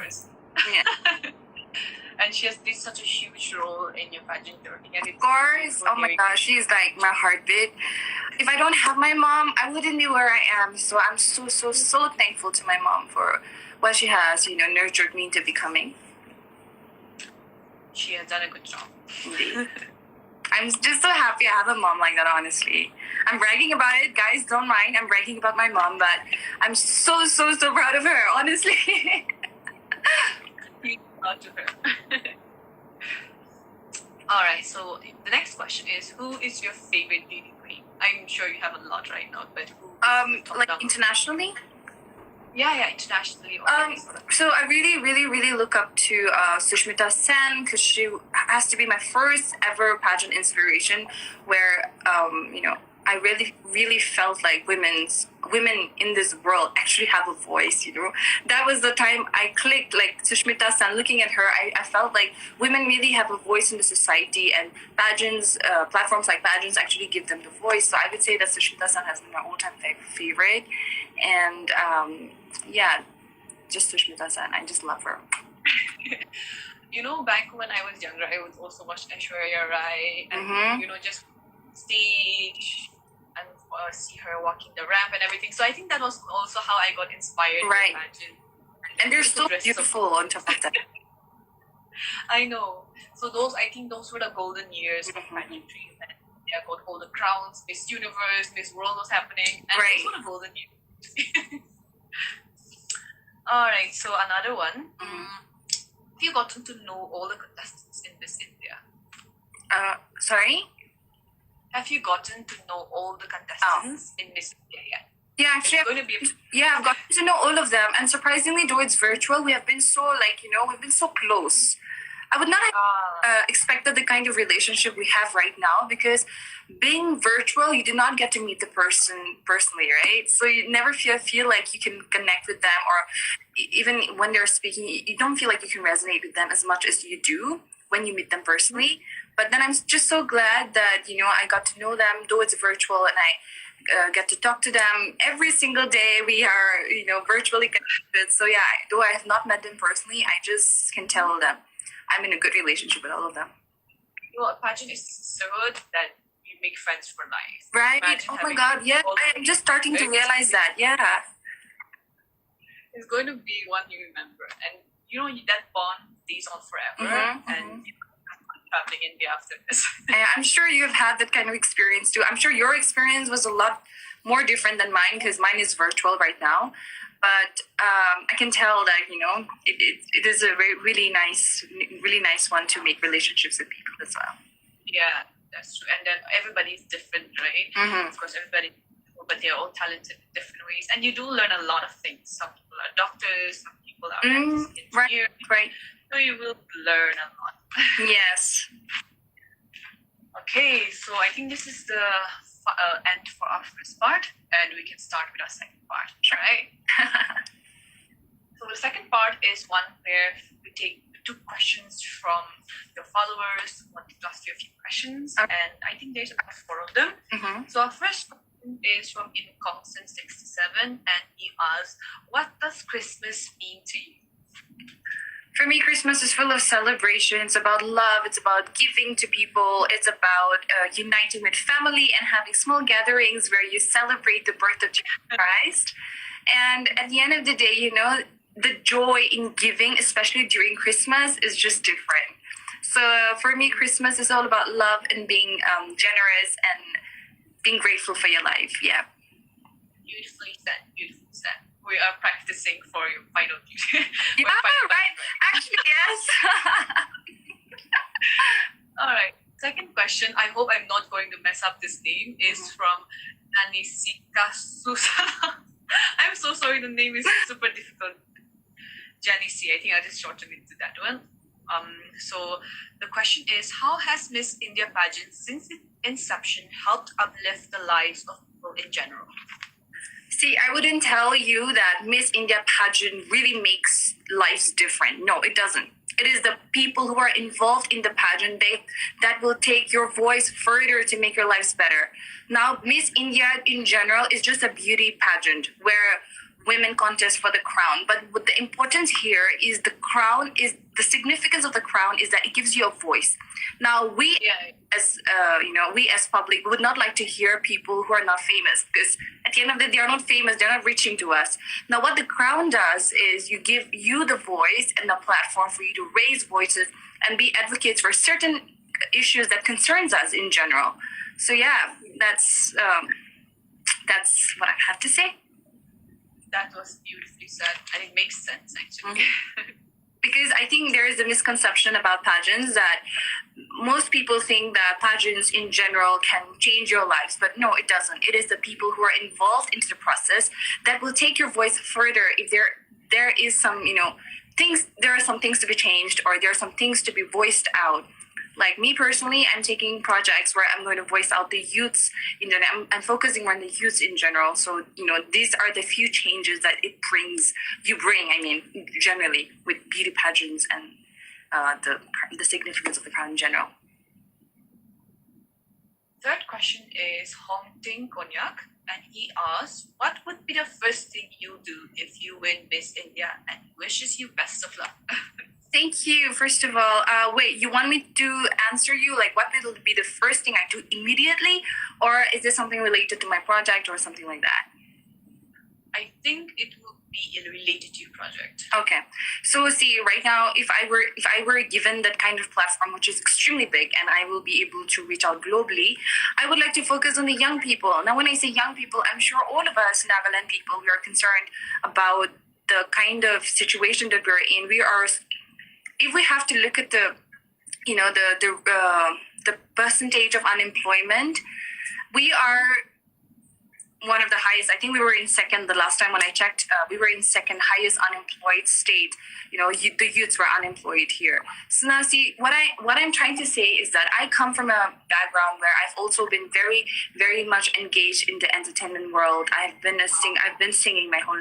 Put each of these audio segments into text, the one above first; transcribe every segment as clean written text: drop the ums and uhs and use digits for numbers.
person. Yeah. And she has played such a huge role in your pageant journey. And Of course. Oh my gosh, she's like my heartbeat. If I don't have my mom, I wouldn't be where I am. So I'm so thankful to my mom for what she has, nurtured me into becoming. She has done a good job. Indeed. I'm just so happy I have a mom like that, honestly. I'm bragging about it. Guys, don't mind. I'm bragging about my mom, but I'm so proud of her, honestly. Proud to her. Alright, so the next question is, who is your favorite beauty queen? I'm sure you have a lot right now, but who? Like internationally? Yeah, internationally. So I really look up to Sushmita Sen, because she has to be my first ever pageant inspiration, where I really felt like women in this world actually have a voice. That was the time I clicked. Like Sushmita Sen, looking at her, I felt like women really have a voice in the society, and pageants, platforms like pageants actually give them the voice. So I would say that Sushmita Sen has been my all-time favorite, and just Sushmita Sen. I just love her. Back when I was younger, I would also watch Aishwarya Rai and just stage and see her walking the ramp and everything. So I think that was also how I got inspired. Right. To imagine. And they're so beautiful on top of that. I know. So I think those were the golden years of pageantry. And they got all the crowns, Miss Universe, Miss World was happening, and those were the golden years. All right. So another one. Have you gotten to know all the contestants in Miss India? Sorry? Have you gotten to know all the contestants in Miss India yet? Yeah, actually, I've gotten to know all of them, and surprisingly, though it's virtual, we have been so we've been so close. I would not have expected the kind of relationship we have right now, because being virtual, you do not get to meet the person personally, right? So you never feel like you can connect with them, or even when they're speaking, you don't feel like you can resonate with them as much as you do when you meet them personally. But then I'm just so glad that, I got to know them, though it's virtual, and I get to talk to them every single day. We are, virtually connected. So yeah, though I have not met them personally, I just can tell them I'm in a good relationship with all of them. A pageant is so good that you make friends for life. Right? Oh my God, yeah. I'm just starting to realize that, yeah. It's going to be one you remember. And, that bond stays on forever. And traveling India after this. I'm sure you've had that kind of experience too. I'm sure your experience was a lot more different than mine, because mine is virtual right now. But I can tell that it is a really nice one to make relationships with people as well. Yeah, that's true. And then everybody's different, right? Of course, everybody, but they're all talented in different ways, and you do learn a lot of things. Some people are doctors, some people are engineers. Right. So you will learn a lot. Yes. Okay, so I think this is the end for our first part, and we can start with our second part, right? So the second part is one where we take 2 questions from your followers who wanted to ask you a few questions, and I think there's 4 of them. So our first question is from Inconstant67, and he asks, what does Christmas mean to you? For me, Christmas is full of celebration. It's about love. It's about giving to people. It's about uniting with family and having small gatherings where you celebrate the birth of Jesus Christ. And at the end of the day, the joy in giving, especially during Christmas, is just different. So for me, Christmas is all about love and being generous and being grateful for your life. Yeah. Beautifully said. Beautifully said. We are practicing for your final duty. Yeah, right. Actually, yes. All right. Second question. I hope I'm not going to mess up this name. Is from Janisika Susana. I'm so sorry. The name is super difficult. Janice, I think I'll just shorten it to that one. So the question is, how has Miss India pageant since its inception helped uplift the lives of people in general? See, I wouldn't tell you that Miss India pageant really makes lives different. No, it doesn't. It is the people who are involved in the pageant that will take your voice further to make your lives better. Now, Miss India in general is just a beauty pageant where women contest for the crown. But what the importance here is the significance of the crown is that it gives you a voice. Now we as we as public would not like to hear people who are not famous, because at the end of the day, they are not famous, they're not reaching to us. Now what the crown does is you give you the voice and the platform for you to raise voices and be advocates for certain issues that concerns us in general. So yeah, that's what I have to say. That was beautifully said, and it makes sense actually. Because I think there is a misconception about pageants that most people think that pageants in general can change your lives, but no, it doesn't. It is the people who are involved into the process that will take your voice further if there is some, there are some things to be changed, or there are some things to be voiced out. Like me personally, I'm taking projects where I'm going to voice out the youths. I'm focusing on the youths in general. So, these are the few changes that generally with beauty pageants and the significance of the crown in general. Third question is Hong Ting Konyak, and he asks, what would be the first thing you do if you win Miss India, and wishes you best of luck? Thank you. First of all, wait, you want me to answer you? Like, what will be the first thing I do immediately? Or is this something related to my project or something like that? I think it will be related to your project. Okay. So see, right now, if I were given that kind of platform, which is extremely big, and I will be able to reach out globally, I would like to focus on the young people. Now, when I say young people, I'm sure all of us Nagaland people, we are concerned about the kind of situation that we're in. If we have to look at the percentage of unemployment, we are one of the highest. I think we were in second the last time when I checked. We were in second highest unemployed state. The youths were unemployed here. So now, see, what I'm trying to say is that I come from a background where I've also been very, very much engaged in the entertainment world. I've been singing my whole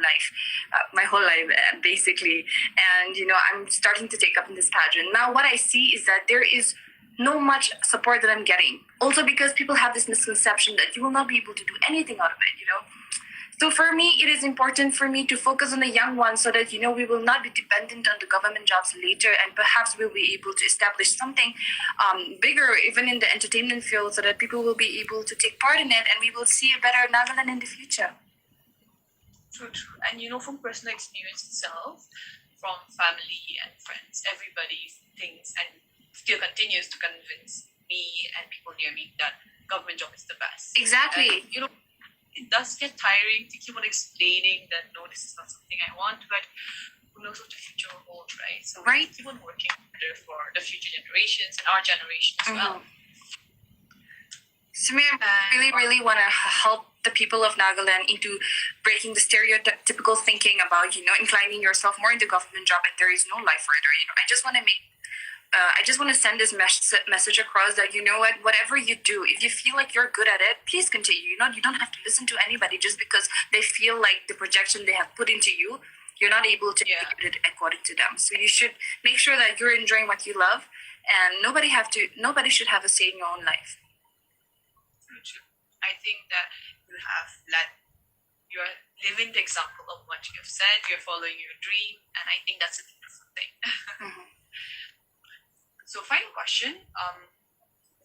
life, basically. And I'm starting to take up in this pageant. Now, what I see is that there is no much support that I'm getting. Also because people have this misconception that you will not be able to do anything out of it, So for me, it is important for me to focus on the young ones so that, we will not be dependent on the government jobs later, and perhaps we'll be able to establish something bigger, even in the entertainment field, so that people will be able to take part in it, and we will see a better Nagaland in the future. True. And from personal experience itself, from family and friends, everybody thinks and still continues to convince me and people near me that government job is the best. Exactly. And, it does get tiring to keep on explaining that no, this is not something I want, but who knows what the future will hold, right? So we keep on working better for the future generations and our generation as well. So I really want to help the people of Nagaland into breaking the stereotypical thinking about, inclining yourself more into government job and there is no life further. I just want to send this message across that, whatever you do, if you feel like you're good at it, please continue. You don't have to listen to anybody just because they feel like the projection they have put into you, you're not able to do it according to them. So you should make sure that you're enjoying what you love, and nobody should have a say in your own life. I think that you're living the example of what you have said, you're following your dream, and I think that's a beautiful thing. So final question,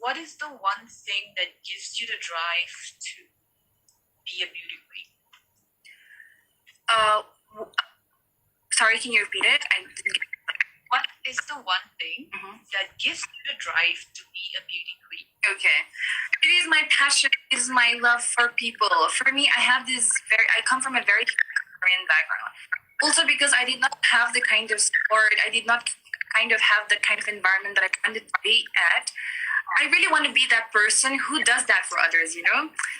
what is the one thing that gives you the drive to be a beauty queen? Sorry, can you repeat it? What is the one thing that gives you the drive to be a beauty queen? Okay. It is my passion, it is my love for people. For me, I come from a very Korean background. Also because I did not have the kind of support, I did not kind of have the kind of environment that I wanted to be at. I really want to be that person who does that for others,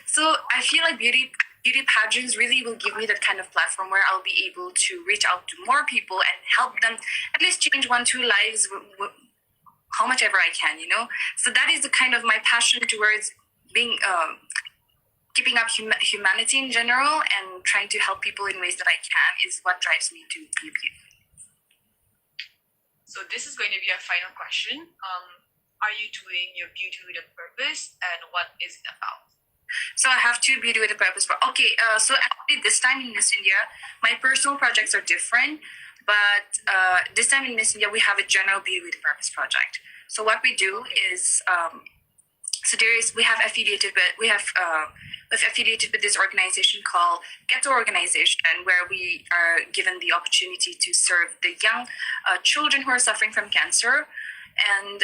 So I feel like beauty pageants really will give me that kind of platform where I'll be able to reach out to more people and help them at least change 1-2 lives, how much ever I can, So that is the kind of my passion towards being, keeping up humanity in general and trying to help people in ways that I can is what drives me to be a beauty. So this is going to be our final question. Are you doing your beauty with a purpose, and what is it about? So So I have two beauty with a purpose. Okay, so actually this time in Miss India, my personal projects are different, but this time in Miss India, we have a general beauty with a purpose project. So what we do is, we have affiliated with this organization called Ghetto Organization, where we are given the opportunity to serve the young children who are suffering from cancer. And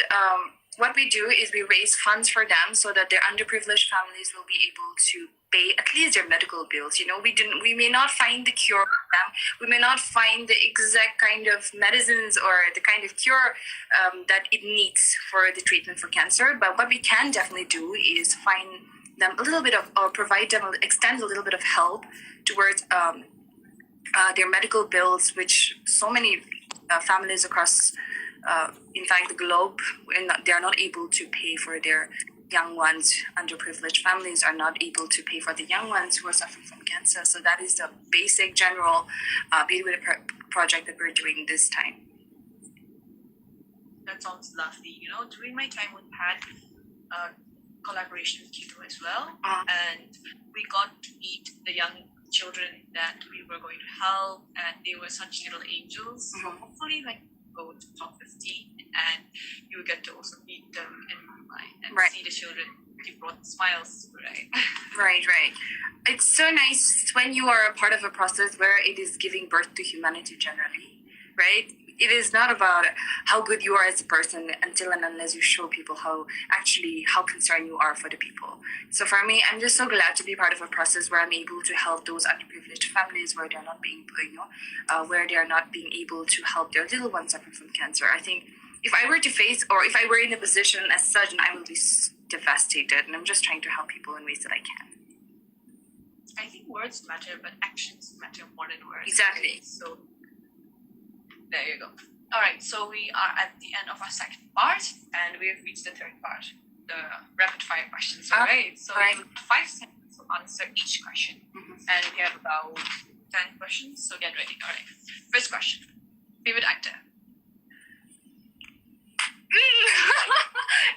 what we do is we raise funds for them so that their underprivileged families will be able to pay at least their medical bills. We may not find the cure for them. We may not find the exact kind of medicines or the kind of cure that it needs for the treatment for cancer. But what we can definitely do is find them a little bit of, or extend a little bit of help towards their medical bills, which so many families across in fact the globe, they are not able to pay for their young ones. Underprivileged families are not able to pay for the young ones who are suffering from cancer. So that is the basic general beauty with a project that we're doing this time. That sounds lovely. During my time we had collaboration with Keto as well, and we got to meet the young children that we were going to help, and they were such little angels. So hopefully, go to Topless Tea, and you will get to also meet them in Mumbai and see the children. You brought smiles, right? Right. It's so nice when you are a part of a process where it is giving birth to humanity generally, right? It is not about how good you are as a person until and unless you show people how concerned you are for the people. So for me, I'm just so glad to be part of a process where I'm able to help those underprivileged families where they're not being, where they are not being able to help their little ones suffering from cancer. I think if I were to face, or if I were in a position as such, I would be devastated. And I'm just trying to help people in ways that I can. I think words matter, but actions matter more than words. Exactly. So there you go. All right, so we are at the end of our second part, and we have reached the third part, the rapid fire questions. All right, so we have 5 seconds to answer each question, and we have about 10 questions, so get ready. All right, first question: favorite actor?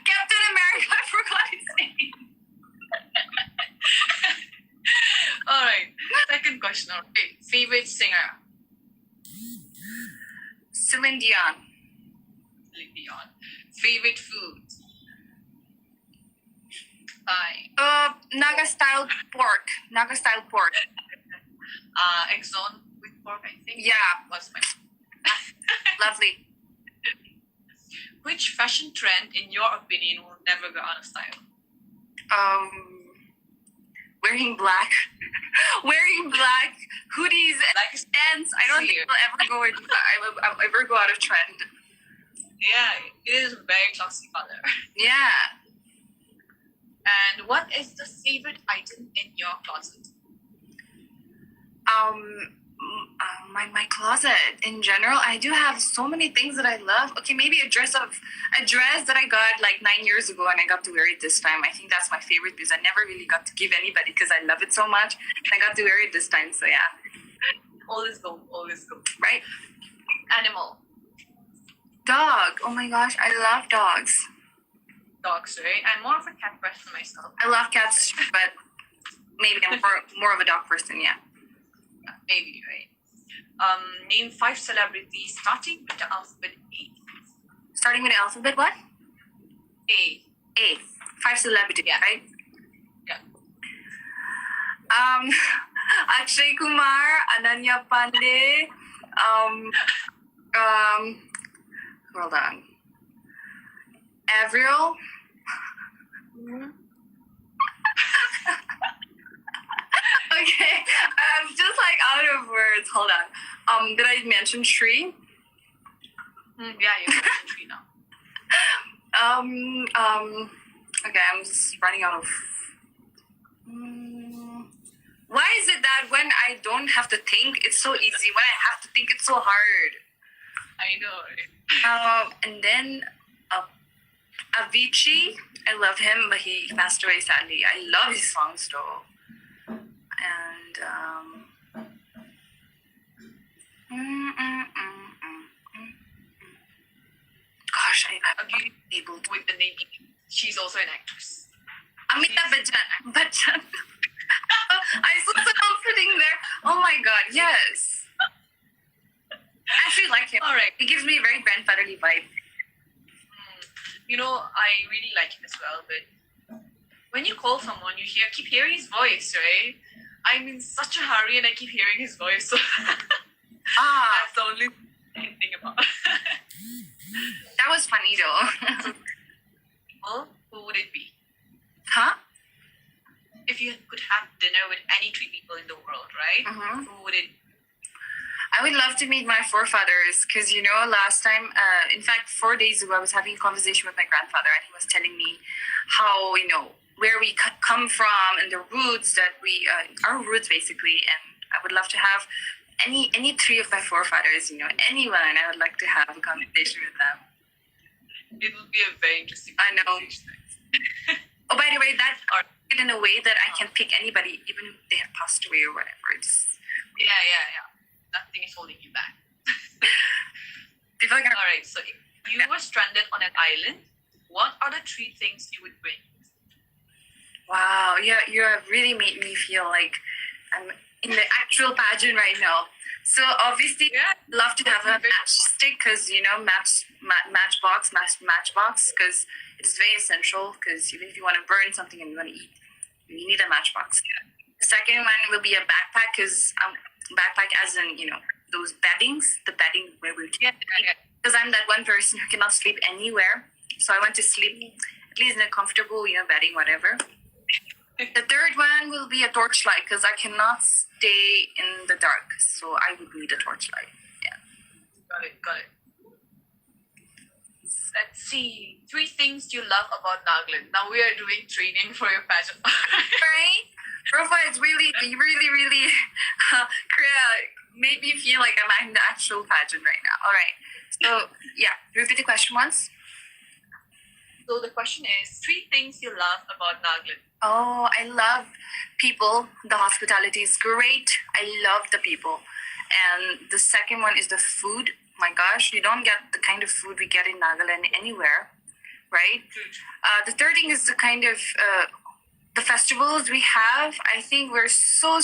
Captain America, I forgot his name. All right, second question. Okay, favorite singer? Celine Dion. Favorite food? Naga style pork. Exxon with pork, I think. Yeah. Was my Lovely. Which fashion trend, in your opinion, will never go out of style? Wearing black hoodies and pants. I don't think it'll ever go out of trend. Yeah, it is a very classy color. Yeah. And what is the favorite item in your closet? My closet in general, I do have so many things that I love. Okay, maybe a dress that I got 9 years ago, and I got to wear it this time. I think that's my favorite because I never really got to give anybody because I love it so much. I got to wear it this time, so yeah. Always go. Right? Animal. Dog. Oh my gosh, I love dogs. Dogs, right? I'm more of a cat person myself. I love cats, but maybe I'm more of a dog person, yeah. Maybe, right? Name 5 celebrities starting with the alphabet A. Starting with the alphabet what? A. 5 celebrities, right? Yeah. Akshay Kumar, Ananya Pandey, hold on. Avril. Okay, I'm just out of words. Hold on. Did I mention Shri? Yeah, you mentioned Shri now. Okay, I'm just running out of. Why is it that when I don't have to think, it's so easy? When I have to think, it's so hard. I know. And then Avicii, I love him, but he passed away sadly. I love his songs though. And gosh, I'm not able to. With the name, she's also an actress. Amitabh Bachchan. I saw so comforting there. Oh my god, yes. I actually like him. All right. He gives me a very grandfatherly vibe. I really like him as well, but when you call someone, keep hearing his voice, right? I'm in such a hurry and I keep hearing his voice, so that's the only thing about. That was funny though. Well, who would it be? Huh? If you could have dinner with any three people in the world, right? Mm-hmm. Who would it be? I would love to meet my forefathers because, last time, in fact, 4 days ago, I was having a conversation with my grandfather and he was telling me how, where we come from and the roots that our roots basically. And I would love to have any three of my forefathers, anyone, I would like to have a conversation with them. It would be a very interesting conversation. Oh, by the way, that in a way that I can pick anybody, even if they have passed away or whatever. Yeah. Nothing is holding you back. All right, so if you were stranded on an island, what are the three things you would bring? Wow, yeah, you have really made me feel like I'm in the actual pageant right now. So obviously, I'd love to have a matchstick because, matchbox, because it's very essential because even if you want to burn something and you want to eat, you need a matchbox. The second one will be a backpack because backpack as in, those beddings, the bedding where we can because I'm that one person who cannot sleep anywhere. So I want to sleep at least in a comfortable, bedding, whatever. The third one will be a torchlight because I cannot stay in the dark. So I would need a torchlight. Yeah. Got it. Let's see. 3 things you love about Nagaland. Now we are doing training for your pageant. Right? Profa is really, really, really made me feel like I'm in the actual pageant right now. All right. So, repeat the question once. So the question is 3 things you love about Nagaland. Oh, I love people. The hospitality is great. I love the people. And the second one is the food. My gosh, you don't get the kind of food we get in Nagaland anywhere, right? The third thing is the kind of the festivals we have. I think we're so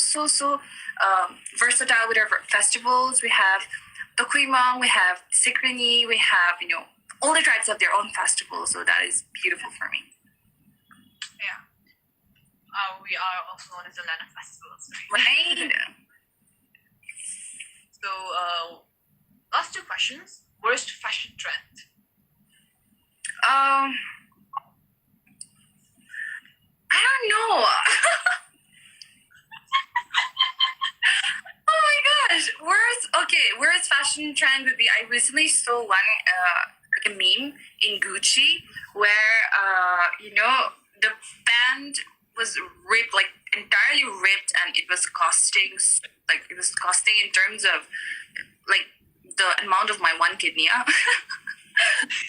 versatile with our festivals. We have Tokuimong, we have Sikrini, we have, all the tribes have their own festivals. So that is beautiful for me. Yeah. We are also known as the land of festivals, right? So, last 2 questions. Worst fashion trend? I don't know. Oh my gosh. Worst fashion trend would be, I recently saw one, like a meme in Gucci where, the band was ripped, like entirely ripped, and it was costing in terms of like the amount of my one kidney.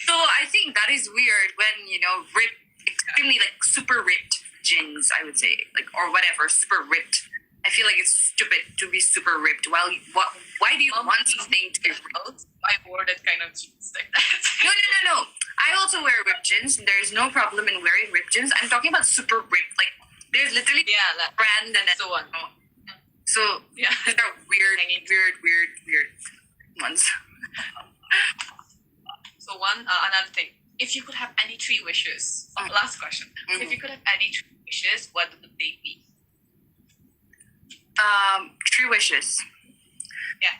So I think that is weird when, ripped, extremely like super ripped jeans, I would say, like, or whatever, super ripped. I feel like it's stupid to be super ripped. Why do you want something to be ripped? I wore that kind of jeans like that. No. I also wear ripped jeans. There is no problem in wearing ripped jeans. I'm talking about super ripped. Like, there's literally that brand and so on. So these are weird ones. So another thing. If you could have any 3 wishes, last question. If you could have any 3 wishes, what would they be? 3 wishes. Yeah.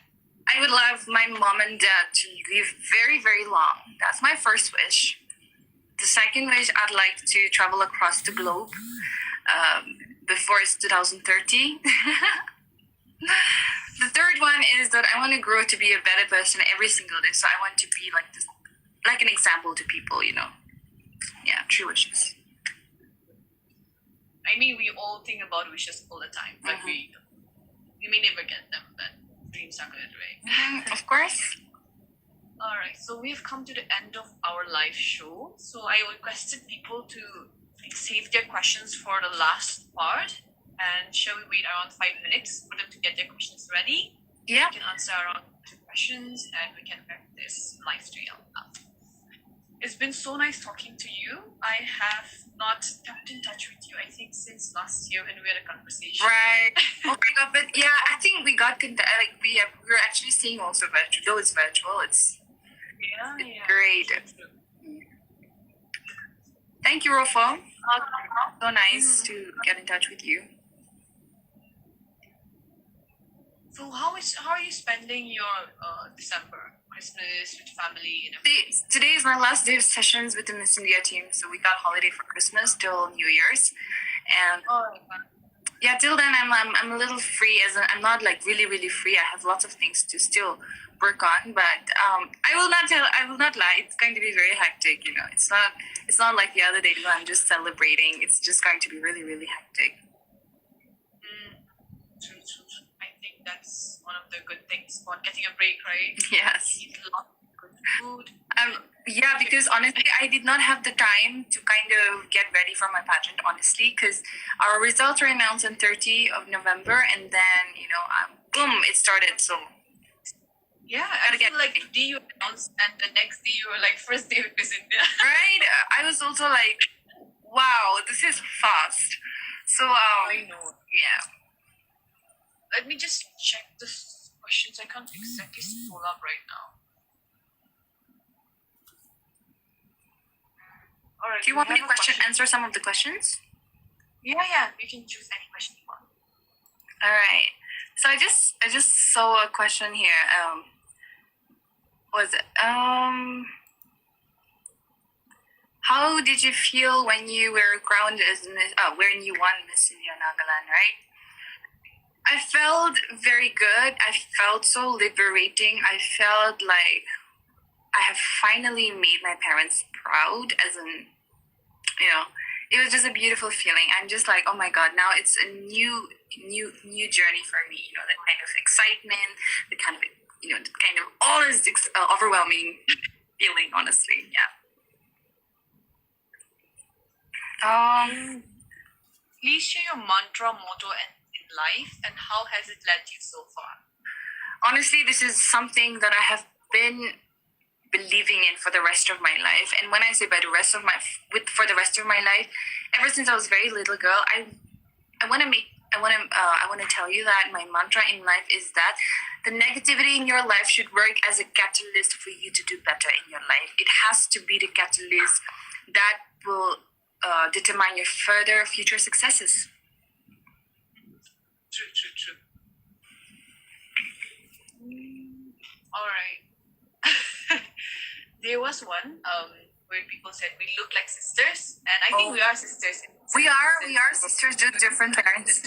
I would love my mom and dad to live very, very long. That's my first wish. The second wish, I'd like to travel across the globe before it's 2030. The third one is that I want to grow to be a better person every single day. So I want to be like this, like an example to people, Yeah, 3 wishes. I mean, we all think about wishes all the time, but we may never get them, but dreams are good, right? Of course. All right, so we've come to the end of our live show. So I requested people to save their questions for the last part. And shall we wait around 5 minutes for them to get their questions ready? Yeah. We can answer around 2 questions and we can wrap this live stream up. It's been been so nice talking to you. I have not kept in touch with you, I think, since last year when we had a conversation. Right. Oh my god, but yeah, I think we got we're actually seeing also virtual. Though it's virtual, it's Yeah. great. Thank you, Rofo. So nice to get in touch with you. So how are you spending your December, Christmas with family and everything? Today is my last day of sessions with the Miss India team, so we got holiday for Christmas till New Year's, and yeah, till then I'm a little free. I'm not like really free. I have lots of things to still work on, but I will not lie. It's going to be very hectic. You know, it's not like the other day when I'm just celebrating. It's just going to be really hectic. True. I think that's one of the good things about getting a break, right? Yes. Eat a lot of good food. Yeah, because honestly, I did not have the time to kind of get ready for my pageant, honestly, because our results were announced on 30th of November, and then, boom, it started, so... Yeah, I feel like today you announced, and the next day you were like, first day of Miss India. Right? I was also like, wow, this is fast. So, I know. Yeah. Let me just check the questions. I can't exactly scroll up right now. All right. Do you want me to answer some of the questions? Yeah. You can choose any question you want. All right. So I just saw a question here. How did you feel when you were crowned as when you won Miss India Nagaland, right? I felt very good. I felt so liberating. I felt like I have finally made my parents proud, as in, it was just a beautiful feeling. I'm just like, oh my God, now it's a new journey for me. That kind of excitement, the kind of all this overwhelming feeling, honestly. Yeah. Please share your mantra, motto, in life, and how has it led you so far? Honestly, this is something that I have been believing in for the rest of my life. And when I say for the rest of my life, ever since I was a very little girl, I want to tell you that my mantra in life is that the negativity in your life should work as a catalyst for you to do better in your life. It has to be the catalyst that will determine your further future successes. True. All right. There was one where people said we look like sisters, and I think we are sisters. We are sisters, just different parents.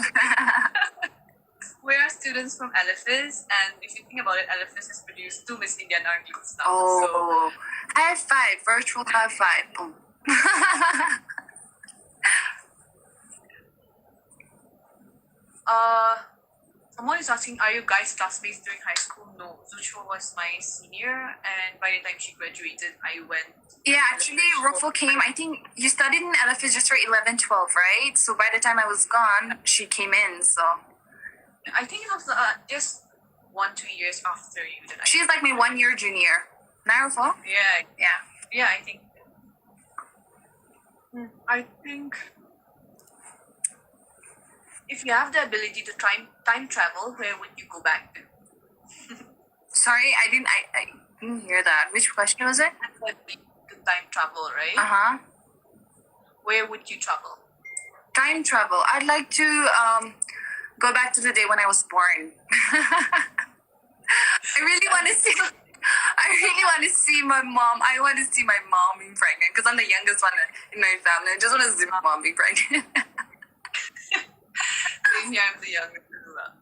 We are students from LFS, and if you think about it, LFS has produced 2 Miss India Nargis now. Oh, so. High five, virtual high five. Boom. Someone is asking, are you guys classmates during high school? No, Zucho was my senior, and by the time she graduated, I went. Yeah, actually, Rofo came. I think you studied in LFS just for 11, 12, right? So by the time I was gone, she came in. So I think it was just 1-2 years after you. She's like my 1 year junior. Rofo? Yeah. I think if you have the ability to time travel, where would you go back to? Sorry, I didn't hear that. Which question was it? To time travel, right? Uh-huh. Where would you travel? Time travel. I'd like to go back to the day when I was born. I really want to see my mom. I want to see my mom being pregnant because I'm the youngest one in my family. I just want to see my mom being pregnant. Yeah, I'm the youngest as well.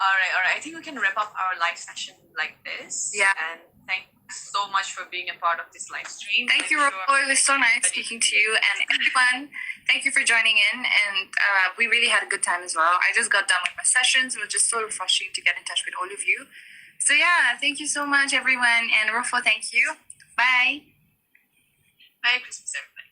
All right. I think we can wrap up our live session like this. Yeah. And thank you so much for being a part of this live stream. Thank you, Rofo. It was so nice speaking to you. And everyone, thank you for joining in. And we really had a good time as well. I just got done with my sessions. It was just so refreshing to get in touch with all of you. So yeah, thank you so much, everyone. And Rofo, thank you. Bye. Merry Christmas, everybody.